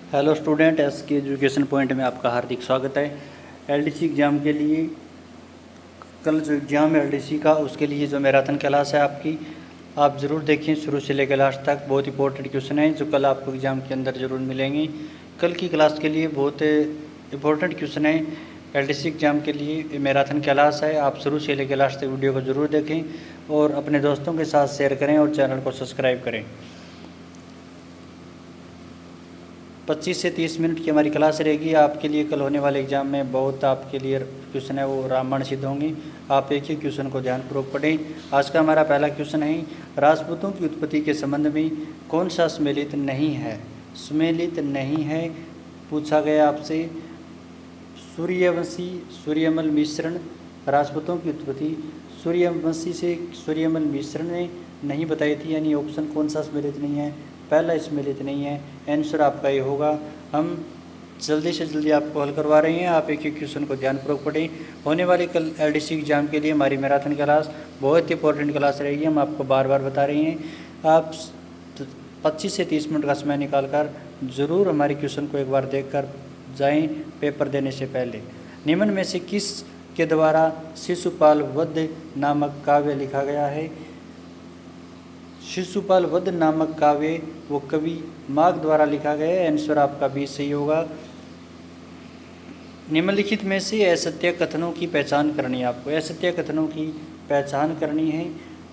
Hello student, S के education point में आपका हार्दिक स्वागत है। एलडीसी एग्ज़ाम के लिए कल जो एग्ज़ाम है एलडीसी का, उसके लिए जो मैराथन क्लास है आपकी, आप ज़रूर देखें शुरू से लेकर लास्ट तक। बहुत इंपॉर्टेंट क्वेश्चन है जो कल आपको एग्ज़ाम के अंदर ज़रूर मिलेंगे। कल की क्लास के लिए बहुत इंपॉर्टेंट क्वेश्चन है। एलडीसी एग्ज़ाम के लिए मैराथन क्लास है, आप शुरू से लेकर लास्ट तक वीडियो को ज़रूर देखें और अपने दोस्तों के साथ शेयर करें और चैनल को सब्सक्राइब करें। 25 से 30 मिनट की हमारी क्लास रहेगी। आपके लिए कल होने वाले एग्जाम में बहुत आपके लिए क्वेश्चन है वो रामबाण सिद्ध होंगे। आप एक ही क्वेश्चन को ध्यानपूर्वक पढ़ें। आज का हमारा पहला क्वेश्चन है, राजपूतों की उत्पत्ति के संबंध में कौन सा सुमेलित नहीं है? सुमेलित नहीं है पूछा गया आपसे। सूर्यवंशी सूर्यमल मिश्रण, राजपूतों की उत्पत्ति सूर्यवंशी से सूर्यमल मिश्रण ने नहीं बताई थी, यानी ऑप्शन कौन सा सम्मिलित नहीं है? पहला सम्मिलित नहीं है। आंसर आपका ये होगा। हम जल्दी से जल्दी आपको हल करवा रहे हैं, आप एक एक क्वेश्चन को ध्यानपूर्वक पढ़ें। होने वाले कल एलडीसी एग्जाम के लिए हमारी मैराथन क्लास बहुत ही इंपॉर्टेंट क्लास रहेगी, हम आपको बार बार बता रहे हैं। आप 25 से 30 मिनट का समय निकाल कर ज़रूर हमारे क्वेश्चन को एक बार देख कर जाएँ पेपर देने से पहले। निम्न में से किस के द्वारा शिशुपाल वध नामक काव्य लिखा गया है? शिशुपाल वध नामक काव्य वो कवि माघ द्वारा लिखा गया है। आंसर आपका भी सही होगा। निम्नलिखित में से असत्य कथनों की पहचान करनी है आपको। असत्य कथनों की पहचान करनी है।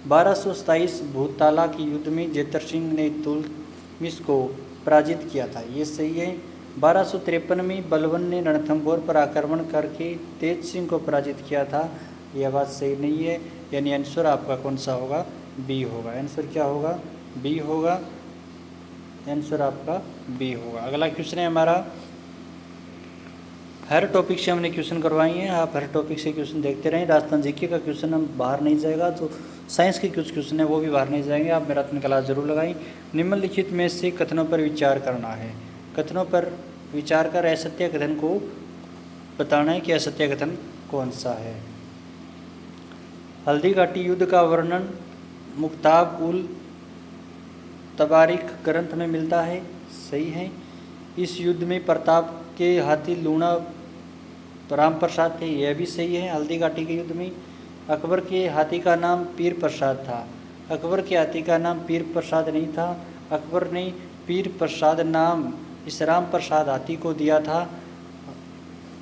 1227 भूताला के युद्ध में जेतर सिंह ने तुलमिश को पराजित किया था, ये सही है। 1253 में बलवन ने रणथंभौर पर आक्रमण करके तेज सिंह को पराजित किया था, यह बात सही नहीं है। यानी आंसर आपका कौन सा होगा? बी होगा। आंसर क्या होगा? बी होगा। आंसर आपका बी होगा। अगला क्वेश्चन है हमारा, हर टॉपिक से हमने क्वेश्चन करवाए हैं, आप हर टॉपिक से क्वेश्चन देखते रहें। राजस्थान जीके का क्वेश्चन हम बाहर नहीं जाएगा, तो साइंस के कुछ क्वेश्चन है वो भी बाहर नहीं जाएंगे। आप मैराथन क्लास जरूर लगाएं। निम्नलिखित में से कथनों पर विचार करना है। कथनों पर विचार कर असत्य कथन को बताना है कि असत्य कथन कौन सा है। हल्दी घाटी युद्ध का वर्णन मुक्ताब उल तबारिक ग्रंथ में मिलता है, सही है। इस युद्ध में प्रताप के हाथी लूणा राम प्रसाद थे, यह भी सही है। हल्दी घाटी के युद्ध में अकबर के हाथी का नाम पीर प्रसाद था। अकबर के हाथी का नाम पीर प्रसाद नहीं था, अकबर ने पीर प्रसाद नाम इस राम प्रसाद हाथी को दिया था।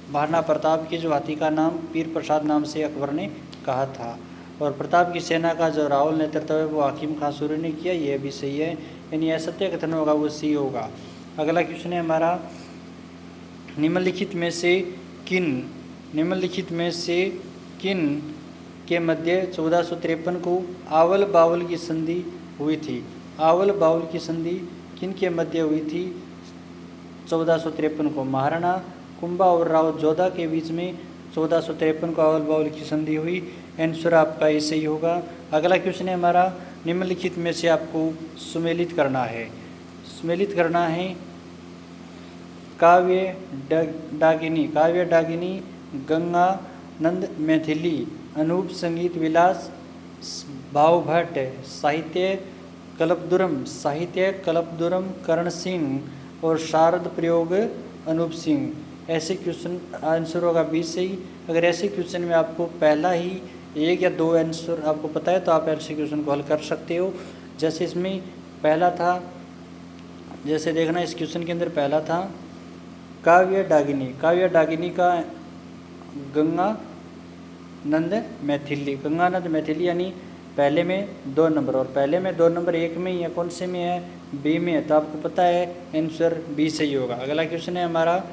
महाराणा प्रताप के जो हाथी का नाम पीर प्रसाद नाम से अकबर ने कहा था। और प्रताप की सेना का जो राहुल नेतृत्व है वो हाकिम खां सूरी ने किया, यह भी सही है। यानी असत्य कथन होगा वो सी होगा। अगला क्वेश्चन है हमारा, निम्नलिखित में से किन के मध्य 1453 को आवल बावल की संधि हुई थी? आवल बावल की संधि किन के मध्य हुई थी 1453 को? महाराणा कुंभा और राव जोधा के बीच में 1453 को आवल बावल की संधि हुई। आंसर आपका ये सही होगा। अगला क्वेश्चन है हमारा, निम्नलिखित में से आपको सुमेलित करना है। सुमेलित करना है काव्य डाकिनी, गंगा नंद मैथिली, अनूप संगीत विलास, भाव भट्ट, साहित्य कल्पद्रुम करण सिंह और शारद प्रयोग अनूप सिंह। ऐसे क्वेश्चन आंसर होगा बी सही। अगर ऐसे क्वेश्चन में आपको पहला ही एक या दो आंसर आपको पता है तो आप ऐसे क्वेश्चन को हल कर सकते हो। जैसे इसमें पहला था, जैसे देखना इस क्वेश्चन के अंदर पहला था काव्य डाकिनी का गंगा नंद मैथिली, यानी पहले में 2 नंबर, और पहले में 2 नंबर एक में या कौन से में है? बी में है, तो आपको पता है आंसर बी सही होगा। अगला क्वेश्चन है हमारा,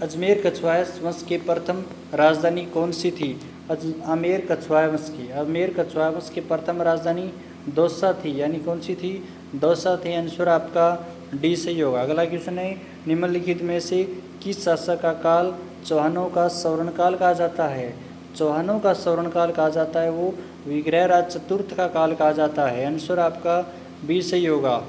अजमेर कछवाहा वंश की प्रथम राजधानी कौन सी थी? अजमेर कछवाहा वंश की प्रथम राजधानी दौसा थी, यानी कौन सी थी? दौसा थी। आंसर आपका डी सही होगा। अगला क्वेश्चन है, निम्नलिखित में से किस शासक का काल चौहानों का स्वर्णकाल कहा जाता है? चौहानों का स्वर्णकाल कहा जाता है वो विग्रहराज चतुर्थ का काल कहा जाता है। आंसर आपका बी सही होगा।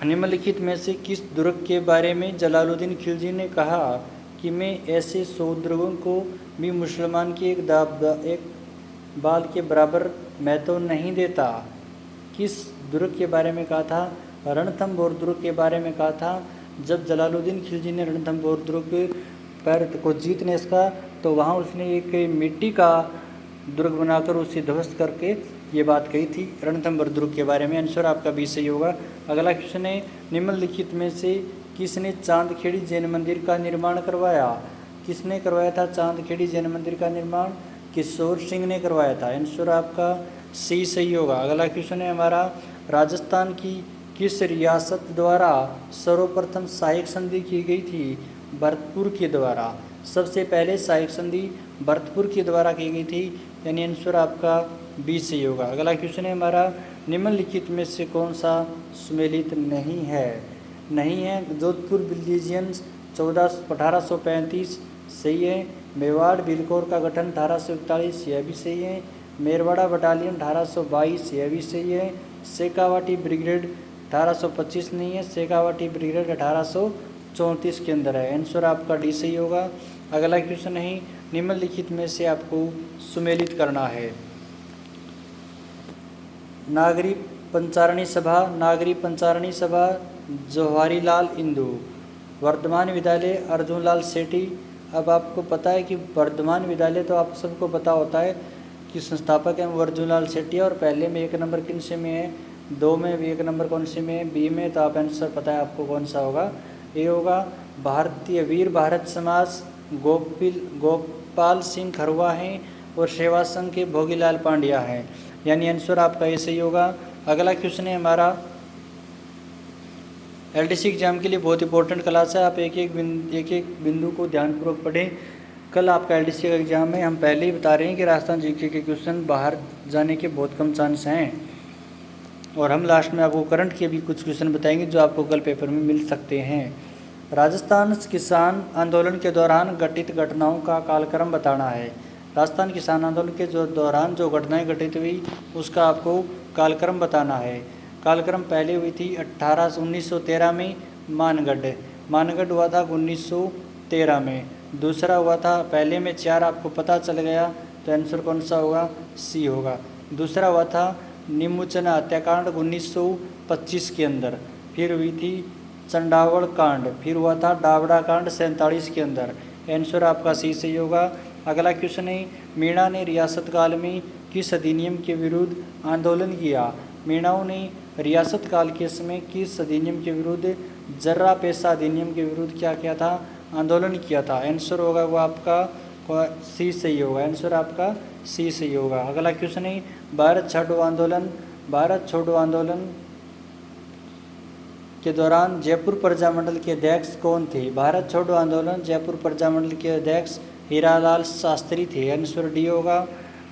निम्नलिखित में से किस दुर्ग के बारे में जलालुद्दीन खिलजी ने कहा कि मैं ऐसे 100 दुर्गों को भी मुसलमान की एक बाल के बराबर महत्व नहीं देता? किस दुर्ग के बारे में कहा था? रणथंभौर दुर्ग के बारे में कहा था। जब जलालुद्दीन खिलजी ने रणथंभौर दुर्ग पर को जीतने इसका, तो वहाँ उसने एक मिट्टी का दुर्ग बनाकर उसे ध्वस्त करके ये बात कही थी रणथंभौर दुर्ग के बारे में। आंसर आपका बी सही होगा। अगला क्वेश्चन है, निम्नलिखित में से किसने चांदखेड़ी जैन मंदिर का निर्माण करवाया? किसने करवाया था चांदखेड़ी जैन मंदिर का निर्माण? किशोर सिंह ने करवाया था। आंसर आपका सी सही होगा। अगला क्वेश्चन है हमारा, राजस्थान की किस रियासत द्वारा सर्वप्रथम सहायक संधि की गई थी? भरतपुर के द्वारा। सबसे पहले सहायक संधि भरतपुर के द्वारा की गई थी, यानी आंसर आपका बी सही होगा। अगला क्वेश्चन है हमारा, निम्नलिखित में से कौन सा सुमेलित नहीं है? नहीं है जोधपुर बिल्लीजियंस 1835 सही है। मेवाड़ बिलकोर का गठन 1841 यह भी सही है। मेरवाड़ा बटालियन 1822 यह भी सही है। शेखावाटी ब्रिगेड 1825 नहीं है, शेखावाटी ब्रिगेड 1834 के अंदर है। आंसर आपका डी सही होगा। अगला क्वेश्चन है, निम्नलिखित में से आपको सुमेलित करना है। नागरी पंचारणी सभा जवाहरीलाल इंदु, वर्धमान विद्यालय अर्जुनलाल सेठी। अब आपको पता है कि वर्धमान विद्यालय तो आप सबको पता होता है कि संस्थापक हैं वो अर्जुनलाल सेठी, और पहले में 1 नंबर किन से में है? 2 में 1 नंबर कौन से में है? बी में। तो आप आंसर पता है आपको कौन सा होगा? ये होगा भारतीय वीर भारत समाज गोपाल सिंह खरवा हैं, और सेवा संघ के भोगीलाल पांड्या हैं, यानी आंसर आपका ये सही होगा। अगला क्वेश्चन है हमारा, एलडीसी एग्जाम के लिए बहुत इंपॉर्टेंट क्लास है, आप एक एक बिंदु को ध्यानपूर्वक पढ़ें। कल आपका एलडीसी का एग्जाम है। हम पहले ही बता रहे हैं कि राजस्थान जीके के क्वेश्चन बाहर जाने के बहुत कम चांस हैं, और हम लास्ट में आपको करंट के भी कुछ क्वेश्चन बताएंगे जो आपको कल पेपर में मिल सकते हैं। राजस्थान किसान आंदोलन के दौरान घटित घटनाओं का कालक्रम बताना है। राजस्थान किसान आंदोलन के दौरान जो घटनाएं घटित हुई उसका आपको कालक्रम बताना है। कालक्रम पहले हुई थी 1913 में मानगढ़ हुआ था 1913 में। दूसरा हुआ था, पहले में 4 आपको पता चल गया, तो आंसर कौन सा होगा? सी होगा। दूसरा हुआ था निमुचना हत्याकांड 1925 के अंदर। फिर हुई थी चंडावड़ कांड, फिर हुआ था डावड़ा कांड 47 के अंदर। आंसर आपका सी सही होगा। अगला क्वेश्चन है, मीणा ने रियासत काल में किस अधिनियम के विरुद्ध आंदोलन किया? मीणाओं ने रियासत काल के समय किस अधिनियम के विरुद्ध? जर्रा पैसा अधिनियम के विरुद्ध क्या किया था? आंदोलन किया था। आंसर होगा वो आपका सी सही होगा। आंसर आपका सी सही होगा। अगला क्वेश्चन है, भारत छोड़ो आंदोलन के दौरान जयपुर प्रजामंडल के अध्यक्ष कौन थे? भारत छोड़ो आंदोलन जयपुर प्रजामंडल के अध्यक्ष हीरालाल शास्त्री थे। आंसर डी होगा।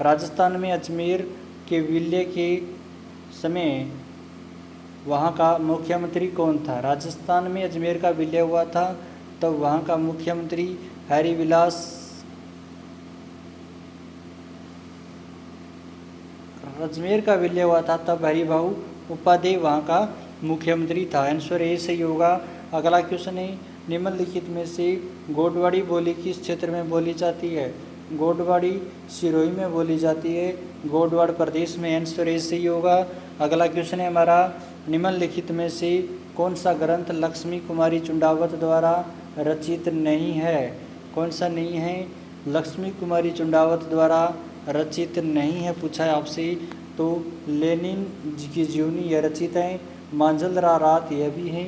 राजस्थान में अजमेर के विलय के समय वहाँ का मुख्यमंत्री कौन था? राजस्थान में अजमेर का विलय हुआ था, तब वहाँ का मुख्यमंत्री हरिविलास अजमेर का विलय हुआ था तब हरिभाऊ उपाध्याय वहाँ का मुख्यमंत्री था। आंसर ए सही होगा। अगला क्वेश्चन है, निम्नलिखित में से गोडवाड़ी बोली किस क्षेत्र में बोली जाती है? गोडवाड़ी सिरोही में बोली जाती है, गोडवाड़ प्रदेश में। आंसर ए सही होगा। अगला क्वेश्चन है हमारा, निम्नलिखित में से कौन सा ग्रंथ लक्ष्मी कुमारी चुंडावत द्वारा रचित नहीं है? कौन सा नहीं है? लक्ष्मी कुमारी चुंडावत द्वारा रचित नहीं है पूछा है आपसे, तो लेनिन जी की जीवनी यह रचित है, मांझलरा रात यह भी है,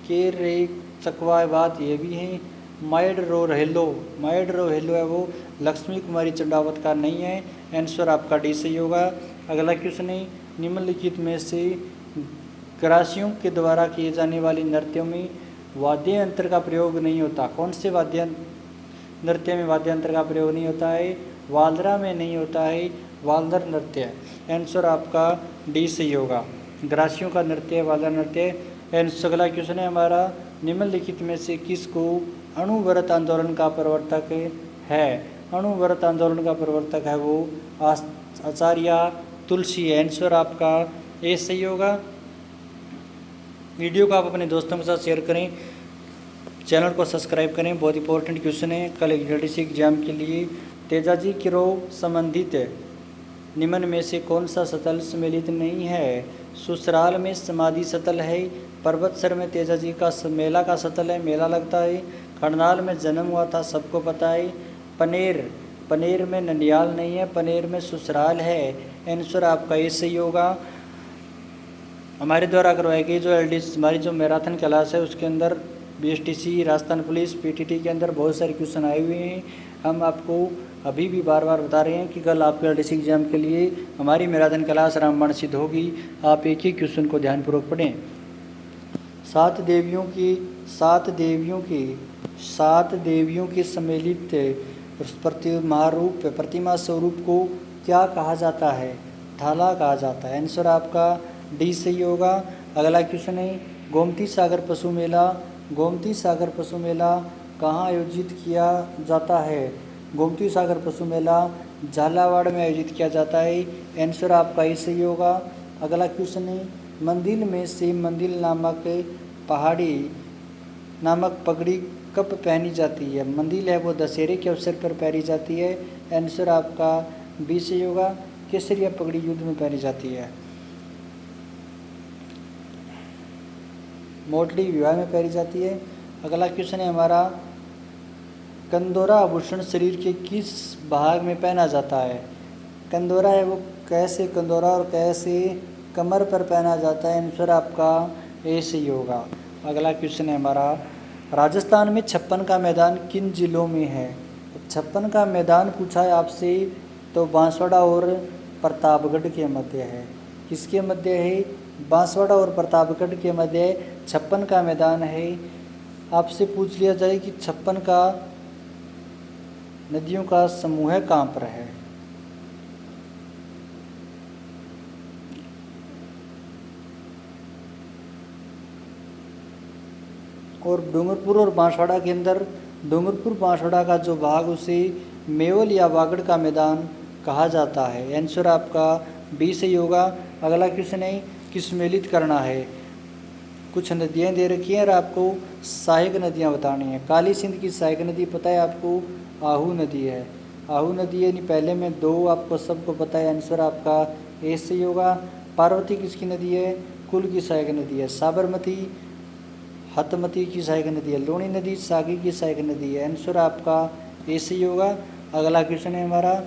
के रे चकवा बात यह भी है, माइड रो हेलो है वो लक्ष्मी कुमारी चंडावत का नहीं है। आंसर आपका डी सही होगा। अगला क्वेश्चन है, निम्नलिखित में से ग्रासियों के द्वारा किए जाने वाले नृत्यों में वाद्य यंत्र का प्रयोग नहीं होता? कौन से नृत्य में वाद्य यंत्र का प्रयोग नहीं होता है? वालरा में नहीं होता है, वालदर नृत्य। आंसर आपका डी सही होगा। ग्रासियों का नृत्य वालदर नृत्य। अगला क्वेश्चन है हमारा, निम्नलिखित में से किसको अणुव्रत आंदोलन का प्रवर्तक है? अणुव्रत आंदोलन का प्रवर्तक है वो आचार्य तुलसी है। आंसर आपका ए सही होगा। वीडियो को आप अपने दोस्तों के साथ शेयर करें, चैनल को सब्सक्राइब करें। बहुत इंपॉर्टेंट क्वेश्चन है कल एलडीसी एग्जाम के लिए। तेजाजी गिरोह संबंधित निम्न में से कौन सा स्थल सम्मिलित नहीं है? ससुराल में समाधि स्थल है, पर्वतसर में तेजा जी का मेला का स्थल है, मेला लगता है, खंडाल में जन्म हुआ था, सबको पता है। पनेर में नंदियाल नहीं है, पनेर में ससुराल है। आंसर आपका ये सही होगा। हमारे द्वारा करवाई गई जो हमारी जो मैराथन क्लास है उसके अंदर BSTC, राजस्थान पुलिस, PTT के अंदर बहुत सारे क्वेश्चन आए हुए हैं। हम आपको अभी भी बार बार बता रहे हैं कि कल आपके LDC एग्जाम के लिए हमारी मैराथन क्लास रामबाण सिद्ध होगी। आप एक ही क्वेश्चन को ध्यानपूर्वक पढ़ें। सात देवियों के सम्मिलित प्रतिमा स्वरूप को क्या कहा जाता है? थाला कहा जाता है। आंसर आपका डी सही होगा। अगला क्वेश्चन है, गोमती सागर पशु मेला कहाँ आयोजित किया जाता है? गोमती सागर पशु मेला झालावाड़ में आयोजित किया जाता है। आंसर आपका ही सही होगा। अगला क्वेश्चन है, मंदिर में से मंदिर नामक पगड़ी कब पहनी जाती है? मंदिर है वो दशहरे के अवसर पर पहनी जाती है। आंसर आपका बी सही होगा। केसरिया पगड़ी युद्ध में पहनी जाती है। मोटड़ी विवाह में पहनी जाती है। अगला क्वेश्चन है हमारा, कंदोरा आभूषण शरीर के किस भाग में पहना जाता है? कंदोरा है वो कैसे कंदोरा और कैसे कमर पर पहना जाता है। आंसर आपका ए सही होगा। अगला क्वेश्चन है हमारा, राजस्थान में 56 का मैदान किन जिलों में है? 56 का मैदान पूछा है आपसे तो बांसवाड़ा और प्रतापगढ़ के मध्य है। किसके मध्य है? बांसवाड़ा और प्रतापगढ़ के मध्य 56 का मैदान है। आपसे पूछ लिया जाए कि 56 का नदियों का समूह कहाँ पर है? और डूंगरपुर और बांसवाड़ा के अंदर डूंगरपुर बांसवाड़ा का जो भाग उसे मेवल या वागड़ का मैदान कहा जाता है। आंसर आपका बी सही होगा। अगला क्वेश्चन है कि सम्मिलित करना है। कुछ नदियाँ दे रखी हैं और आपको सहायक नदियाँ बतानी है। काली सिंध की सहायक नदी पता है आपको? आहू नदी है। आहू नदी यानी पहले में 2 आपको सबको पता है। आंसर आपका ए सही होगा। पार्वती किसकी नदी है? कुल की सहायक नदी है। साबरमती हतमती की सहायक नदी है। लूणी नदी सागी की सहायक नदी है। आंसर आपका ए सही होगा। अगला क्वेश्चन है हमारा,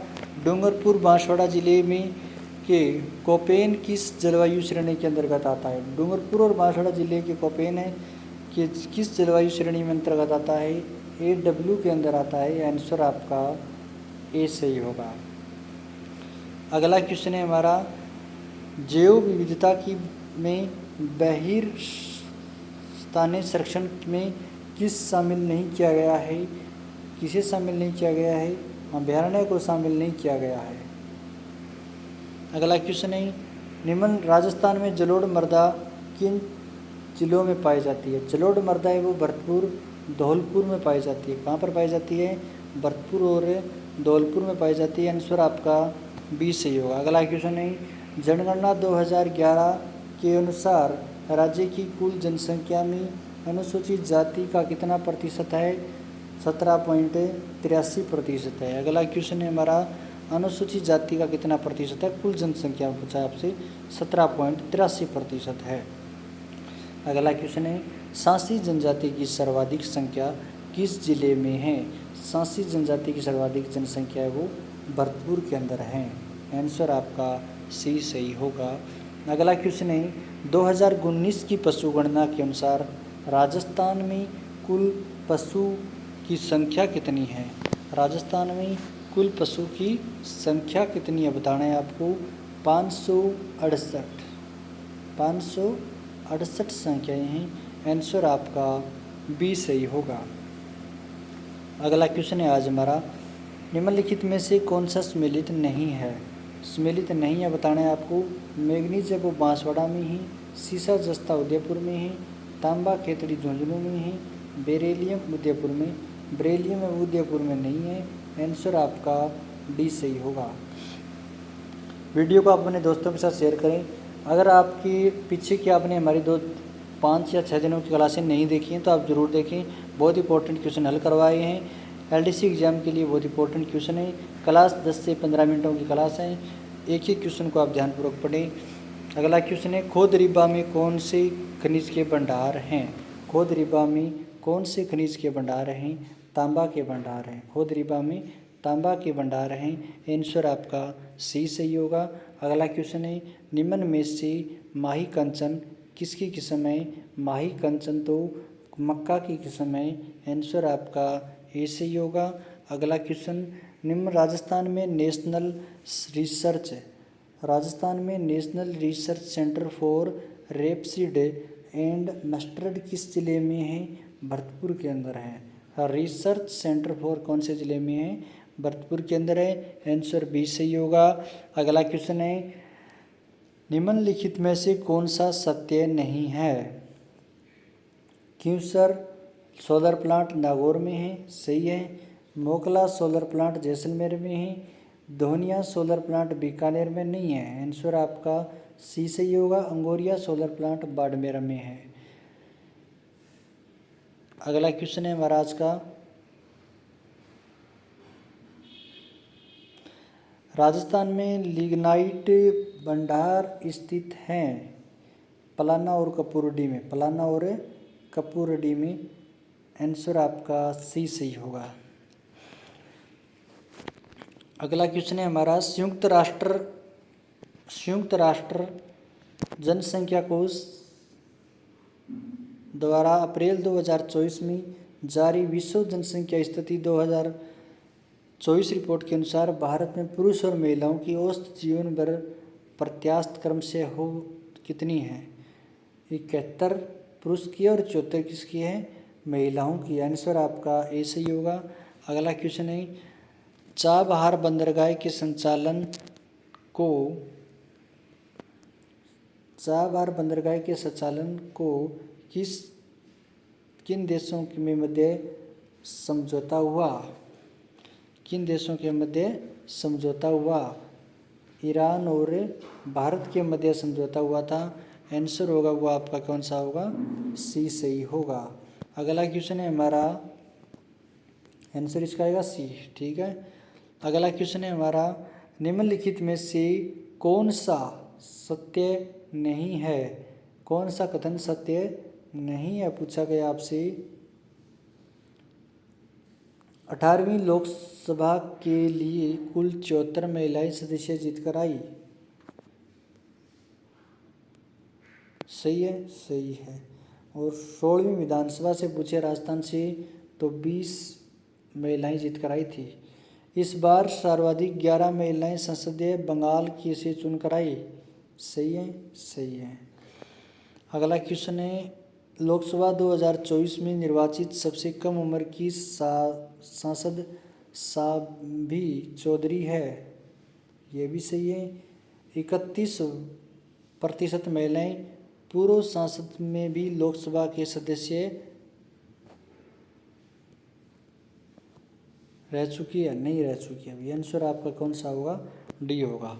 डूंगरपुर बांसवाड़ा जिले में के कोपेन किस जलवायु श्रेणी के अंतर्गत आता है? डूंगरपुर और बांसवाड़ा जिले के कोपेन है कि किस जलवायु श्रेणी में अंतर्गत आता है? AW के अंदर आता है। आंसर आपका ए सही होगा। अगला क्वेश्चन है हमारा, जैव विविधता की में बहिर्स्थानीय संरक्षण में किस शामिल नहीं किया गया है? किसे शामिल नहीं किया गया है? अभयारण्य को शामिल नहीं किया गया है। अगला क्वेश्चन है, निम्न राजस्थान में जलोढ़ मृदा किन जिलों में पाई जाती है? जलोढ़ मृदा है वो भरतपुर धौलपुर में पाई जाती है। कहाँ पर पाई जाती है? भरतपुर और धौलपुर में पाई जाती है। आंसर आपका बी सही होगा। अगला क्वेश्चन है, जनगणना 2011 के अनुसार राज्य की कुल जनसंख्या में अनुसूचित जाति का कितना प्रतिशत है? 17.83% है। अगला क्वेश्चन है हमारा, अनुसूचित जाति का कितना प्रतिशत है? कुल जनसंख्या में पूछा आपसे 17.83% है। अगला क्वेश्चन है, सांसी जनजाति की सर्वाधिक संख्या किस जिले में है? सांसी जनजाति की सर्वाधिक जनसंख्या है वो भरतपुर के अंदर है। आंसर आपका सी सही होगा। अगला क्वेश्चन है, 2019 की पशु गणना के अनुसार राजस्थान में कुल पशु की संख्या कितनी है? राजस्थान में कुल पशु की संख्या कितनी है बताना है आपको? 568 संख्याएँ हैं। आंसर आपका बी सही होगा। अगला क्वेश्चन है आज हमारा, निम्नलिखित में से कौन सा सम्मिलित नहीं है? सम्मिलित नहीं है बताना है आपको? मैग्नीज है वो बांसवाड़ा में ही, सीसा जस्ता उदयपुर में है, तांबा खेतड़ी झुंझुनू में है, बेरिलियम उदयपुर में, बेरिलियम उदयपुर में नहीं है। आंसर आपका डी सही होगा। वीडियो को आप अपने दोस्तों के साथ शेयर करें। अगर आपकी पीछे की आपने हमारी 5 या 6 दिनों की क्लासें नहीं देखी हैं तो आप ज़रूर देखें। बहुत इंपॉर्टेंट क्वेश्चन हल करवाए हैं। LDC एग्ज़ाम के लिए बहुत इंपॉर्टेंट क्वेश्चन है। क्लास 10 से 15 मिनटों की क्लास है। एक ही क्वेश्चन को आप ध्यानपूर्वक पढ़ें। अगला क्वेश्चन है, खोद रिबा में कौन से खनिज के भंडार हैं? खोद रिबा में कौन से खनिज के भंडार हैं? तांबा के भंडार हैं। खोद रिबा में तांबा के भंडार हैं। आंसर आपका सी सही होगा। अगला क्वेश्चन है, निम्न में से माही कंचन किसकी किस्म है? माही कंचन तो मक्का की किस्म है। आंसर आपका ए सही होगा। अगला क्वेश्चन, निम्न राजस्थान में national research centre for rapeseed and mustard किस जिले में है? भरतपुर के अंदर है। रिसर्च सेंटर फॉर कौन से जिले में है? भरतपुर के अंदर है। आंसर बी सही होगा। अगला क्वेश्चन है, निम्नलिखित में से कौन सा सत्य नहीं है? क्यूसर सोलर प्लांट नागौर में है, सही है। मोकला सोलर प्लांट जैसलमेर में है। धोनिया सोलर प्लांट बीकानेर में नहीं है। आंसर आपका सी सही होगा। अंगोरिया सोलर प्लांट बाड़मेर में है। अगला क्वेश्चन है हमारा आज का, राजस्थान में लिग्नाइट भंडार स्थित हैं पलाना और कपूरडी में। पलाना और कपूरडी में। आंसर आपका सी सही होगा। अगला क्वेश्चन है हमारा, संयुक्त राष्ट्र जनसंख्या कोष द्वारा अप्रैल 2024 में जारी विश्व जनसंख्या स्थिति 2024 रिपोर्ट के अनुसार भारत में पुरुष और महिलाओं की औसत जीवन भर प्रत्यास्थ क्रम से हो कितनी है? 71 पुरुष की और 74 किसकी है? महिलाओं की। आंसर आपका ए सही होगा। अगला क्वेश्चन है, चाबहार बंदरगाह के संचालन को किन देशों में मध्य समझौता हुआ? किन देशों के मध्य समझौता हुआ? ईरान और भारत के मध्य समझौता हुआ था। आंसर होगा वो आपका कौन सा होगा? सी सही होगा। अगला क्वेश्चन है हमारा, आंसर इसका आएगा सी, ठीक है। अगला क्वेश्चन है हमारा, निम्नलिखित में से कौन सा सत्य नहीं है? कौन सा कथन सत्य नहीं है पूछा गया आपसे। 18वीं लोकसभा के लिए कुल 74 महिलाएं सदस्य जीतकर आई। सही है, सही है। और 16वीं विधानसभा से पूछे राजस्थान से तो 20 महिलाएं जीतकर आई थी। इस बार सर्वाधिक 11 महिलाएं संसदीय बंगाल की से चुनकर आई। सही है, सही है। अगला क्वेश्चन है, लोकसभा 2024 में निर्वाचित सबसे कम उम्र की सांसद साध्वी चौधरी है। ये भी सही है। 31% महिलाएं पूर्व संसद में भी लोकसभा के सदस्य रह चुकी है, नहीं रह चुकी है। आंसर आपका कौन सा होगा? डी होगा।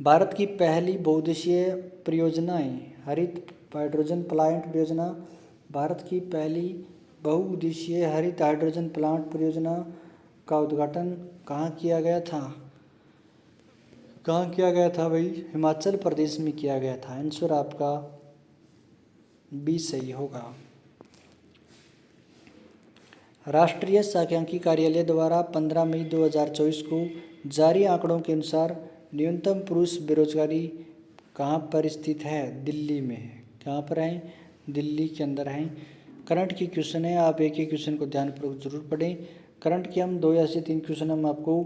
भारत की पहली बहुउद्देशीय परियोजनाएं हरित हाइड्रोजन प्लांट परियोजना। भारत की पहली बहुउद्देशीय हरित हाइड्रोजन प्लांट परियोजना का उद्घाटन कहाँ किया गया था? कहाँ किया गया था भाई? हिमाचल प्रदेश में किया गया था। आंसर आपका बी सही होगा। राष्ट्रीय सांख्यिकी कार्यालय द्वारा 15 मई 2024 को जारी आंकड़ों के अनुसार न्यूनतम पुरुष बेरोजगारी कहाँ पर स्थित है? दिल्ली में है। कहाँ पर है? दिल्ली के अंदर है। करंट की क्वेश्चन है, आप एक एक क्वेश्चन को ध्यानपूर्वक जरूर पढ़ें। करंट के हम 2 या से 3 क्वेश्चन हम आपको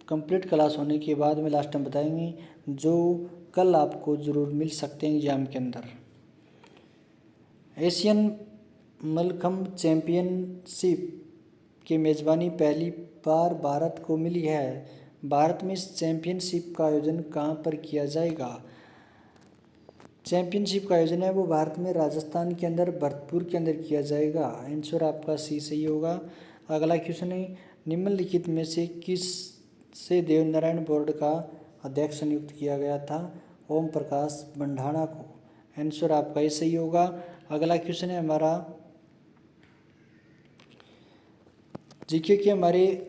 कंप्लीट क्लास होने के बाद में लास्ट में बताएंगे, जो कल आपको ज़रूर मिल सकते हैं एग्जाम के अंदर। एशियन मलखम्ब चैंपियनशिप की मेज़बानी पहली बार भारत को मिली है। भारत में इस चैंपियनशिप का आयोजन कहाँ पर किया जाएगा? चैंपियनशिप का आयोजन है वो भारत में राजस्थान के अंदर भरतपुर के अंदर किया जाएगा। आंसर आपका सी सही होगा। अगला क्वेश्चन है, निम्नलिखित में से किस से देवनारायण बोर्ड का अध्यक्ष नियुक्त किया गया था? ओम प्रकाश बंडाणा को। आंसर आपका ये सही होगा। अगला क्वेश्चन है हमारा, जीके के हमारे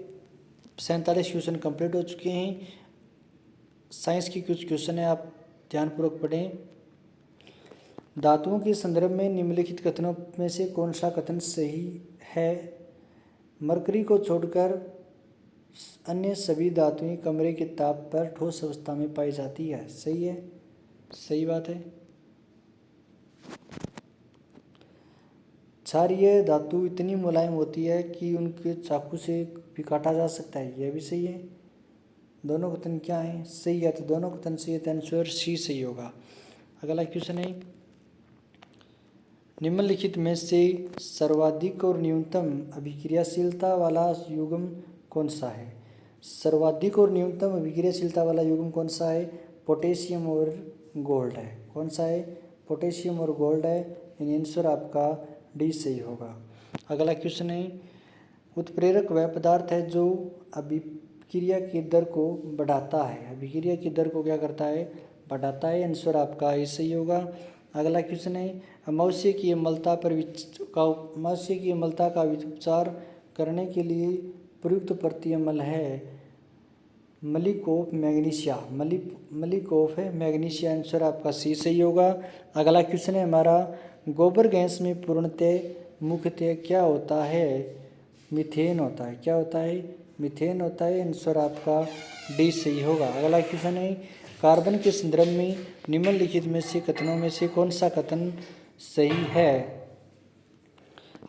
47 क्वेश्चन कंप्लीट हो चुके हैं। साइंस की कुछ क्वेश्चन है, आप ध्यानपूर्वक पढ़ें। धातुओं के संदर्भ में निम्नलिखित कथनों में से कौन सा कथन सही है? मरकरी को छोड़कर अन्य सभी धातुएं कमरे के ताप पर ठोस अवस्था में पाई जाती है। सही है, सही बात है। क्षारीय धातु इतनी मुलायम होती है कि उनके चाकू से भी काटा जा सकता है। यह भी सही है। दोनों कथन क्या हैं? सही है। तो दोनों कथन सही है, तो आंसर सी सही होगा। अगला क्वेश्चन है, निम्नलिखित में से सर्वाधिक और न्यूनतम अभिक्रियाशीलता वाला युग्म कौन सा है? सर्वाधिक और न्यूनतम अभिक्रियाशीलता वाला युग्म कौन सा है? पोटेशियम और गोल्ड है। कौन सा है? पोटेशियम और गोल्ड है। यानी आंसर आपका डी सही होगा। अगला क्वेश्चन है, उत्प्रेरक वह पदार्थ है जो अभिक्रिया की दर को बढ़ाता है। अभिक्रिया की दर को क्या करता है? बढ़ाता है। आंसर आपका ए सही होगा। अगला क्वेश्चन है, अमावस्या की अम्लता का उपचार करने के लिए प्रयुक्त प्रतिअम्ल है मलिकोफ मैग्नीशिया। मलिकोफ है मैग्नीशिया। आंसर आपका सी सही होगा। अगला क्वेश्चन है हमारा, गोबर गैस में पूर्णतः मुख्यतः क्या होता है? मीथेन होता है। क्या होता है? मीथेन होता है। आंसर आपका डी सही होगा। अगला क्वेश्चन है, कार्बन के संदर्भ में निम्नलिखित में से कथनों में से कौन सा कथन सही है?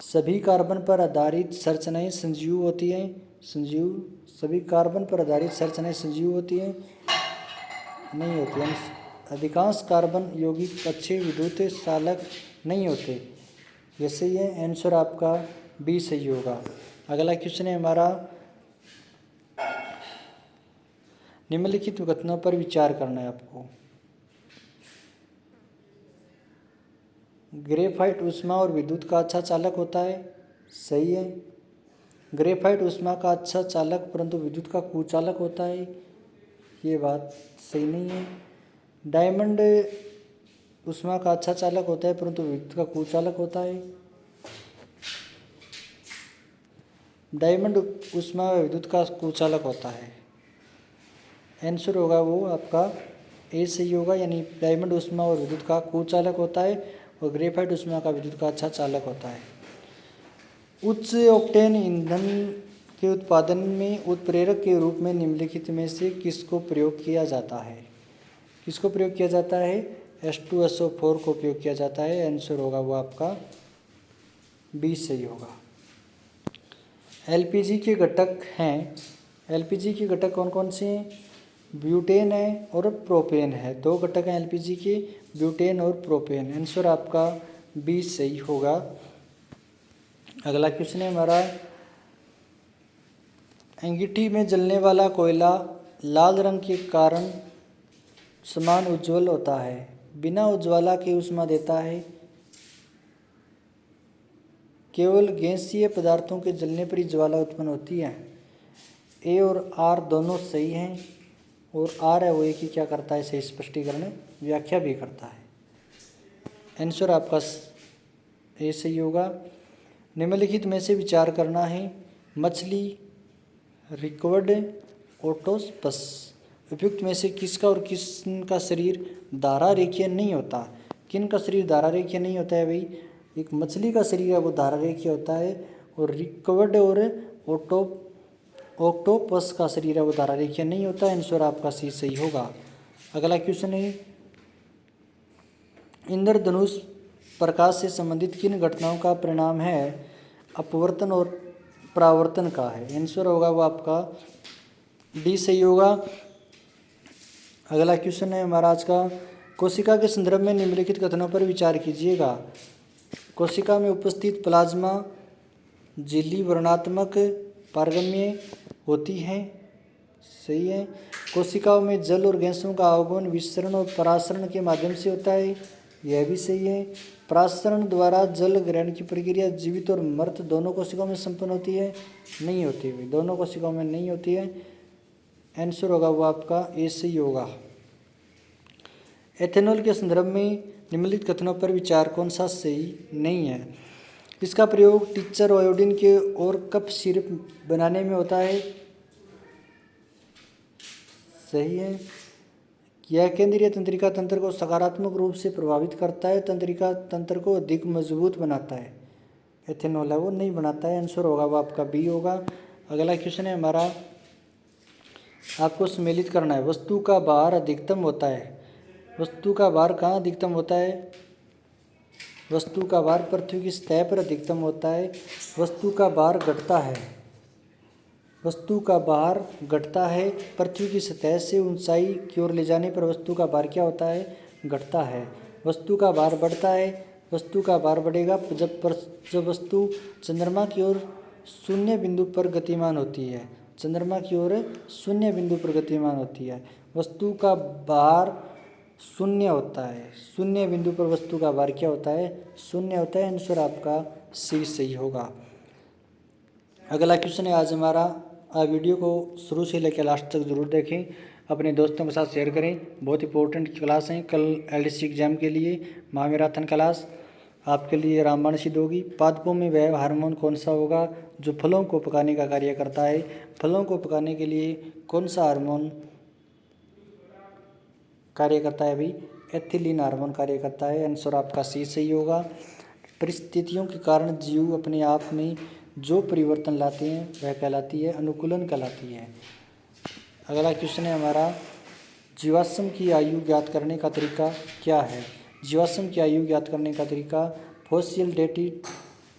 सभी कार्बन पर आधारित संरचनाएं संजीव होती हैं। सभी कार्बन पर आधारित संरचनाएं संजीव होती हैं? नहीं होती हैं। अधिकांश कार्बन यौगिक अच्छे विद्युत चालक नहीं होते। ये सही है। आंसर आपका बी सही होगा। अगला क्वेश्चन है हमारा, निम्नलिखित कथनों पर विचार करना है आपको। ग्रेफाइट ऊष्मा और विद्युत का अच्छा चालक होता है। सही है। ग्रेफाइट ऊष्मा का अच्छा चालक परंतु विद्युत का कुचालक होता है। ये बात सही नहीं है। डायमंड ऊष्मा का अच्छा चालक होता है परंतु विद्युत का कुचालक होता है। डायमंड ऊष्मा व विद्युत का कुचालक होता है। आंसर होगा वो आपका ए सही होगा। यानी डायमंड ऊष्मा और विद्युत का कुचालक होता है और ग्रेफाइट ऊष्मा का विद्युत का अच्छा चालक होता है। उच्च ऑक्टेन ईंधन के उत्पादन में उत्प्रेरक के रूप में निम्नलिखित में से किसको प्रयोग किया जाता है? किसको प्रयोग किया जाता है? H2SO4 को प्रयोग किया जाता है। आंसर होगा वो आपका बी सही होगा। एलपीजी के घटक हैं। एलपीजी के घटक कौन कौन से हैं? ब्यूटेन है और प्रोपेन है। दो घटक हैं एलपीजी के, ब्यूटेन और प्रोपेन। आंसर आपका बी सही होगा। अगला क्वेश्चन है हमारा, अंगीठी में जलने वाला कोयला लाल रंग के कारण समान उज्ज्वल होता है, बिना उज्ज्वला के ऊष्मा देता है। केवल गैसीय पदार्थों के जलने पर ही ज्वाला उत्पन्न होती है। ए और आर दोनों सही हैं और आर है वो एक ही क्या करता है? सही स्पष्टीकरण व्याख्या भी करता है। आंसर आपका ए सही होगा। निम्नलिखित में से विचार करना है। मछली, रिकवर्ड, ओटोपस उपयुक्त में से किसका और किसका शरीर धारा रेखीय नहीं होता? किन का शरीर धारा रेखीय नहीं होता है भाई? एक मछली का शरीर है वो धारा रेखीय होता है और रिकवर्ड और ऑक्टोपस का शरीर है वो धारा रेखीय नहीं होता। आंसर आपका सी सही होगा। अगला क्वेश्चन है, इंद्रधनुष प्रकाश से संबंधित किन घटनाओं का परिणाम है? अपवर्तन और परावर्तन का है। आंसर होगा वो आपका डी सही होगा। अगला क्वेश्चन है हमारा आज का, कोशिका के संदर्भ में निम्नलिखित कथनों पर विचार कीजिएगा। कोशिका में उपस्थित प्लाज्मा झिल्ली वर्णात्मक पारगम्य होती है। सही है। कोशिकाओं में जल और गैसों का आगमन विसरण और परासरण के माध्यम से होता है। यह भी सही है। परासरण द्वारा जल ग्रहण की प्रक्रिया जीवित और मृत दोनों कोशिकाओं में संपन्न होती है? नहीं होती है, दोनों कोशिकाओं में नहीं होती है। आंसर होगा वो आपका ए सही होगा। एथेनॉल के संदर्भ में निम्नलिखित कथनों पर विचार कौन सा सही नहीं है? इसका प्रयोग टिंचर आयोडीन के और कफ सिरप बनाने में होता है। सही है। यह केंद्रीय तंत्रिका तंत्र को सकारात्मक रूप से प्रभावित करता है, तंत्रिका तंत्र को अधिक मजबूत बनाता है। एथेनॉल है वो नहीं बनाता है। आंसर होगा वो आपका बी होगा। अगला क्वेश्चन है हमारा, आपको सम्मिलित करना है। वस्तु का भार अधिकतम होता है। वस्तु का भार कहाँ अधिकतम होता है? वस्तु का भार पृथ्वी की सतह पर अधिकतम होता है। वस्तु का भार घटता है। वस्तु का भार घटता है। पृथ्वी की सतह से ऊंचाई की ओर ले जाने पर वस्तु का भार क्या होता है? घटता है। वस्तु का भार बढ़ता है। वस्तु का भार बढ़ेगा जब वस्तु चंद्रमा की ओर शून्य बिंदु पर गतिमान होती है। चंद्रमा की ओर शून्य बिंदु पर गतिमान होती है। वस्तु का भार शून्य होता है। शून्य बिंदु पर वस्तु का भार क्या होता है? शून्य होता है। आंसर आपका सी सही होगा। अगला क्वेश्चन है आज हमारा। आप वीडियो को शुरू से लेकर लास्ट तक ज़रूर देखें, अपने दोस्तों के साथ शेयर करें। बहुत इंपॉर्टेंट क्लास हैं कल एलडीसी एग्जाम के लिए। महामैराथन क्लास आपके लिए रामबाण सिद्ध होगी। पादपों में वह हार्मोन कौन सा होगा जो फलों को पकाने का कार्य करता है? फलों को पकाने के लिए कौन सा हार्मोन कार्य करता है भाई? एथिलीन हार्मोन कार्य करता है। आंसर आपका सी सही होगा। परिस्थितियों के कारण जीव अपने आप में जो परिवर्तन लाते हैं वह कहलाती है अनुकूलन कहलाती है। अगला क्वेश्चन है हमारा, जीवाश्म की आयु ज्ञात करने का तरीका क्या है? जीवाश्म की आयु ज्ञात करने का तरीका फॉसिल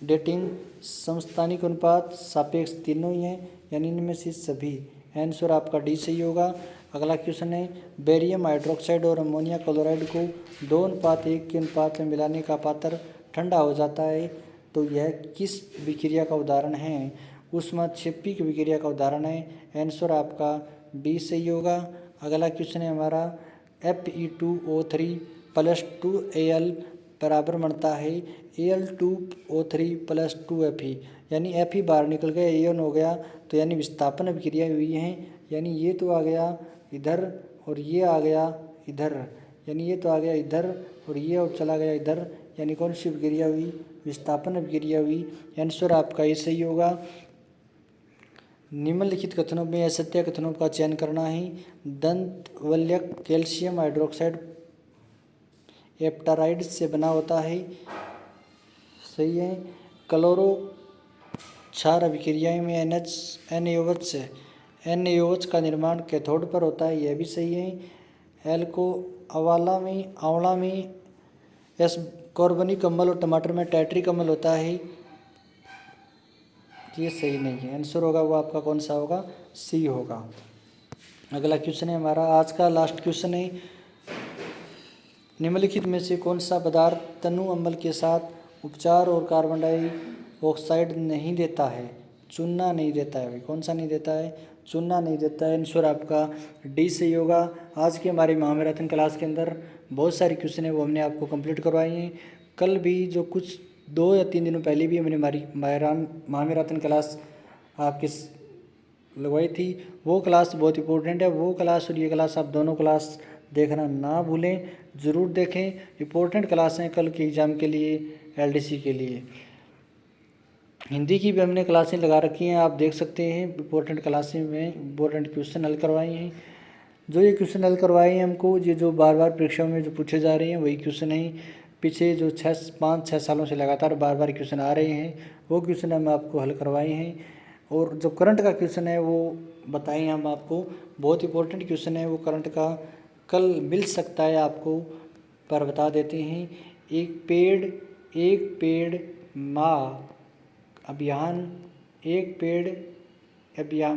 डेटिंग, समस्थानिक अनुपात, सापेक्ष, तीनों ही हैं यानी इनमें से सभी। आंसर आपका डी सही होगा। अगला क्वेश्चन है, बेरियम हाइड्रोक्साइड और अमोनिया क्लोराइड को 2:1 के अनुपात में मिलाने का पात्र ठंडा हो जाता है तो यह किस विक्रिया का उदाहरण है? ऊष्माक्षेपी की विक्रिया का उदाहरण है। आंसर आपका बी सही होगा। अगला क्वेश्चन है हमारा, Fe2O3 + 2Al बराबर बनता है Al2O3 + 2Fe, यानी Fe बाहर निकल गया, An हो गया, तो यानी विस्थापन अभिक्रिया हुई है। यानी ये तो आ गया इधर और ये आ गया इधर, यानी ये तो आ गया इधर और ये और चला गया इधर, यानी कौन सी अभिक्रिया हुई? विस्थापन अभिक्रिया हुई। आंसर आपका ये सही होगा। निम्नलिखित कथनों में असत्य कथनों का चयन करना है। दंतवल्यक कैल्शियम हाइड्रोक्साइड एप्टाराइड से बना होता है, सही है। क्लोरो क्षार अभिक्रियाएं में NaOH का निर्माण कैथोड पर होता है, यह भी सही है। आंवला में कार्बनिक अम्ल और टमाटर में टैट्रिक अम्ल होता है, ये सही नहीं है। आंसर होगा वो आपका कौन सा होगा? सी होगा। अगला क्वेश्चन है हमारा आज का लास्ट क्वेश्चन है, निम्नलिखित में से कौन सा पदार्थ तनु अम्ल के साथ उपचार और कार्बन डाइऑक्साइड नहीं देता है? चूना नहीं देता है भाई। कौन सा नहीं देता है? चूना नहीं देता है। आंसर आपका डी सही होगा। आज के हमारी महामैराथन क्लास के अंदर बहुत सारी क्वेश्चन है वो हमने आपको कंप्लीट करवाई हैं। कल भी जो कुछ 2 या 3 दिनों पहले भी हमने हमारी महामैराथन क्लास आपके लगवाई थी, वो क्लास बहुत इंपॉर्टेंट है। वो क्लास और ये क्लास आप दोनों क्लास देखना ना भूलें, ज़रूर देखें। इंपॉर्टेंट क्लास हैं कल के एग्ज़ाम के लिए, एलडीसी के लिए। हिंदी की भी हमने क्लासें लगा रखी हैं, आप देख सकते हैं। इंपॉर्टेंट क्लासें में इंपॉर्टेंट क्वेश्चन हल करवाए हैं। जो ये क्वेश्चन हल करवाए हैं हमको, ये जो बार बार परीक्षा में जो पूछे जा रहे हैं वही क्वेश्चन हैं। पीछे जो 5-6 सालों से लगातार बार बार क्वेश्चन आ रहे हैं वो क्वेश्चन हम आपको हल करवाए हैं। और जो करंट का क्वेश्चन है वो बताएं हम आपको, बहुत इंपॉर्टेंट क्वेश्चन है वो करंट का, कल मिल सकता है आपको, पर बता देते हैं। एक पेड़ माँ अभियान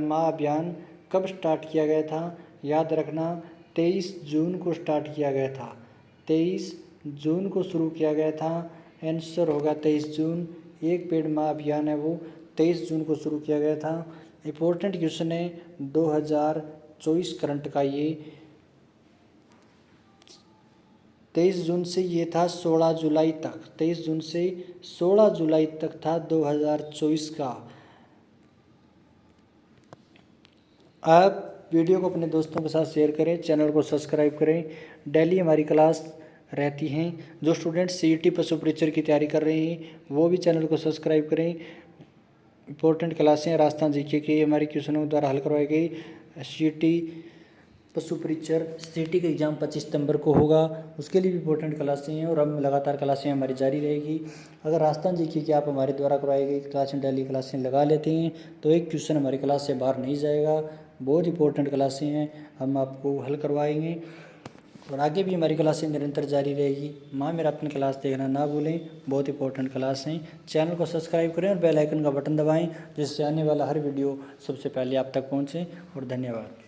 माँ अभियान कब स्टार्ट किया गया था? याद रखना 23 जून को स्टार्ट किया गया था। 23 जून को शुरू किया गया था। आंसर होगा 23 जून। एक पेड़ माँ अभियान है वो 23 जून को शुरू किया गया था। इंपॉर्टेंट क्वेश्चन है 2024 करंट का ये। 23 जून से ये था 16 जुलाई तक, 23 जून से 16 जुलाई तक था 2024 का। आप वीडियो को अपने दोस्तों के साथ शेयर करें, चैनल को सब्सक्राइब करें। डेली हमारी क्लास रहती हैं। जो स्टूडेंट CET पशु परीक्षा की तैयारी कर रहे हैं वो भी चैनल को सब्सक्राइब करें। इंपॉर्टेंट क्लासें राजस्थान GK की हमारी क्वेश्चनों द्वारा हल करवाई गई। CET पशु परीक्षण सिटी का एग्ज़ाम 25 सितंबर को होगा, उसके लिए भी इंपॉर्टेंट क्लासें हैं और हम लगातार क्लासें हमारी जारी रहेगी। अगर राजस्थान जी की आप हमारे द्वारा करवाई गई क्लासें डेली क्लासें लगा लेते हैं तो एक क्वेश्चन हमारी क्लास से बाहर नहीं जाएगा। बहुत इंपॉर्टेंट क्लासें हैं, हम आपको हल करवाएंगे और आगे भी हमारी क्लासें निरंतर जारी रहेगी। माँ मैराथन क्लास देखना ना भूलें, बहुत इंपॉर्टेंट क्लास हैं। चैनल को सब्सक्राइब करें और बेल आइकन का बटन दबाएं, जिससे आने वाला हर वीडियो सबसे पहले आप तक पहुँचे। और धन्यवाद।